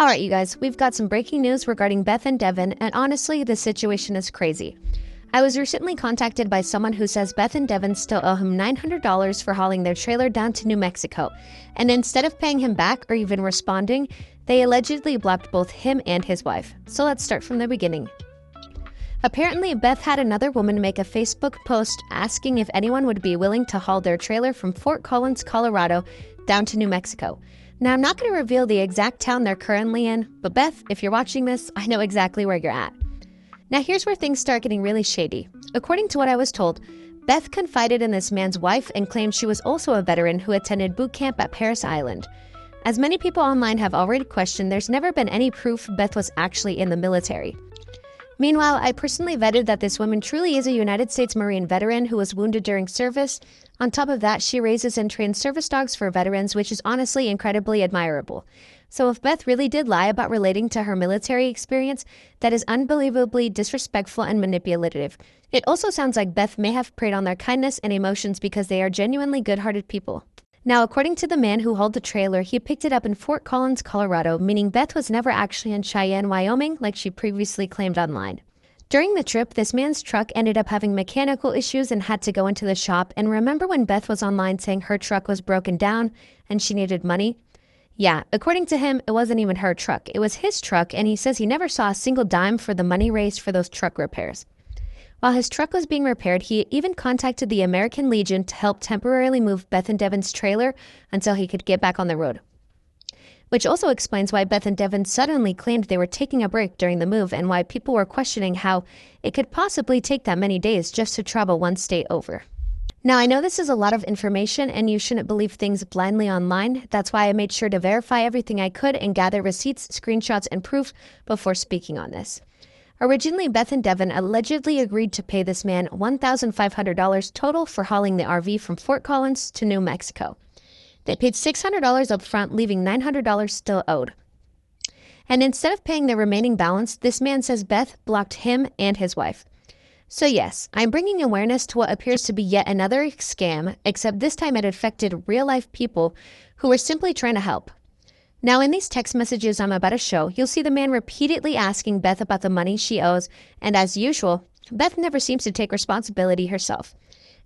Alright, you guys, we've got some breaking news regarding Beth and Devin, and honestly, this situation is crazy. I was recently contacted by someone who says Beth and Devin still owe him $900 for hauling their trailer down to New Mexico, and instead of paying him back or even responding, they allegedly blocked both him and his wife. So let's start from the beginning. Apparently, Beth had another woman make a Facebook post asking if anyone would be willing to haul their trailer from Fort Collins, Colorado, down to New Mexico. Now, I'm not going to reveal the exact town they're currently in, but Beth, if you're watching this, I know exactly where you're at. Now, here's where things start getting really shady. According to what I was told, Beth confided in this man's wife and claimed she was also a veteran who attended boot camp at Parris Island. As many people online have already questioned, there's never been any proof Beth was actually in the military. Meanwhile, I personally vetted that this woman truly is a United States Marine veteran who was wounded during service. On top of that, she raises and trains service dogs for veterans, which is honestly incredibly admirable. So if Beth really did lie about relating to her military experience, that is unbelievably disrespectful and manipulative. It also sounds like Beth may have preyed on their kindness and emotions because they are genuinely good-hearted people. Now, according to the man who hauled the trailer, he picked it up in Fort Collins, Colorado, meaning Beth was never actually in Cheyenne, Wyoming, like she previously claimed online. During the trip, this man's truck ended up having mechanical issues and had to go into the shop. And remember when Beth was online saying her truck was broken down and she needed money? Yeah, according to him, it wasn't even her truck. It was his truck, and he says he never saw a single dime for the money raised for those truck repairs. While his truck was being repaired, he even contacted the American Legion to help temporarily move Beth and Devin's trailer until he could get back on the road. Which also explains why Beth and Devin suddenly claimed they were taking a break during the move and why people were questioning how it could possibly take that many days just to travel one state over. Now, I know this is a lot of information and you shouldn't believe things blindly online. That's why I made sure to verify everything I could and gather receipts, screenshots, and proof before speaking on this. Originally, Beth and Devin allegedly agreed to pay this man $1,500 total for hauling the RV from Fort Collins to New Mexico. They paid $600 up front, leaving $900 still owed. And instead of paying the remaining balance, this man says Beth blocked him and his wife. So yes, I'm bringing awareness to what appears to be yet another scam, except this time it affected real-life people who were simply trying to help. Now, in these text messages I'm about to show, you'll see the man repeatedly asking Beth about the money she owes, and as usual, Beth never seems to take responsibility herself.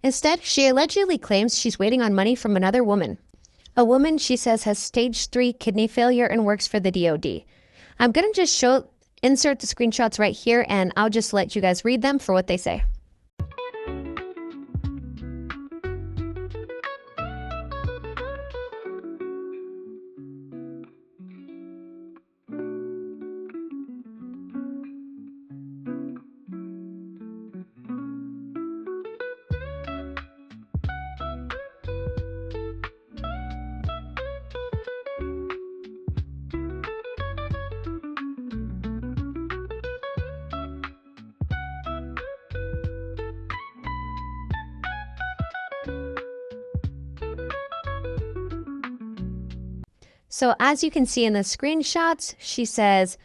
Instead, she allegedly claims she's waiting on money from another woman. A woman she says has stage 3 kidney failure and works for the DoD. I'm going to just insert the screenshots right here, and I'll just let you guys read them for what they say. So as you can see in the screenshots, she says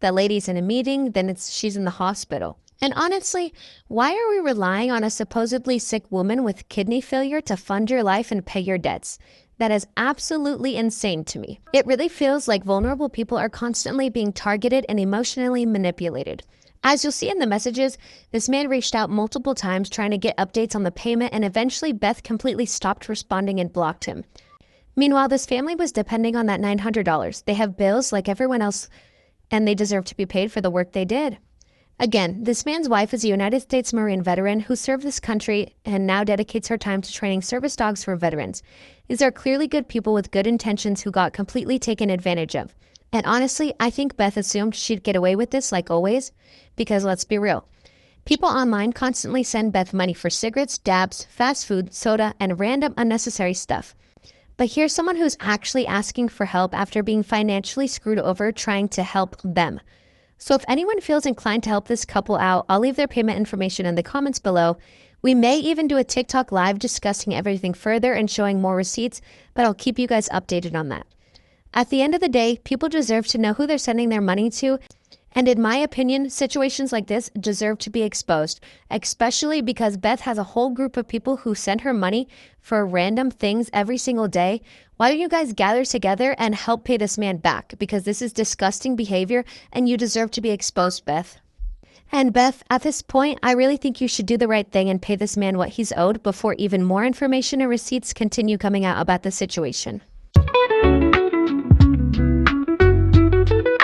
the lady's in a meeting, then she's in the hospital. And honestly, why are we relying on a supposedly sick woman with kidney failure to fund your life and pay your debts? That is absolutely insane to me. It really feels like vulnerable people are constantly being targeted and emotionally manipulated. As you'll see in the messages, this man reached out multiple times trying to get updates on the payment, and eventually Beth completely stopped responding and blocked him. Meanwhile, this family was depending on that $900. They have bills like everyone else, and they deserve to be paid for the work they did. Again, this man's wife is a United States Marine veteran who served this country and now dedicates her time to training service dogs for veterans. These are clearly good people with good intentions who got completely taken advantage of. And honestly, I think Beth assumed she'd get away with this like always, because let's be real. People online constantly send Beth money for cigarettes, dabs, fast food, soda, and random unnecessary stuff. But here's someone who's actually asking for help after being financially screwed over trying to help them. So if anyone feels inclined to help this couple out, I'll leave their payment information in the comments below. We may even do a TikTok live discussing everything further and showing more receipts, but I'll keep you guys updated on that. At the end of the day, people deserve to know who they're sending their money to, And in my opinion, situations like this deserve to be exposed, especially because Beth has a whole group of people who send her money for random things every single day. Why don't you guys gather together and help pay this man back? Because this is disgusting behavior and you deserve to be exposed, Beth. And Beth, at this point, I really think you should do the right thing and pay this man what he's owed before even more information and receipts continue coming out about the situation.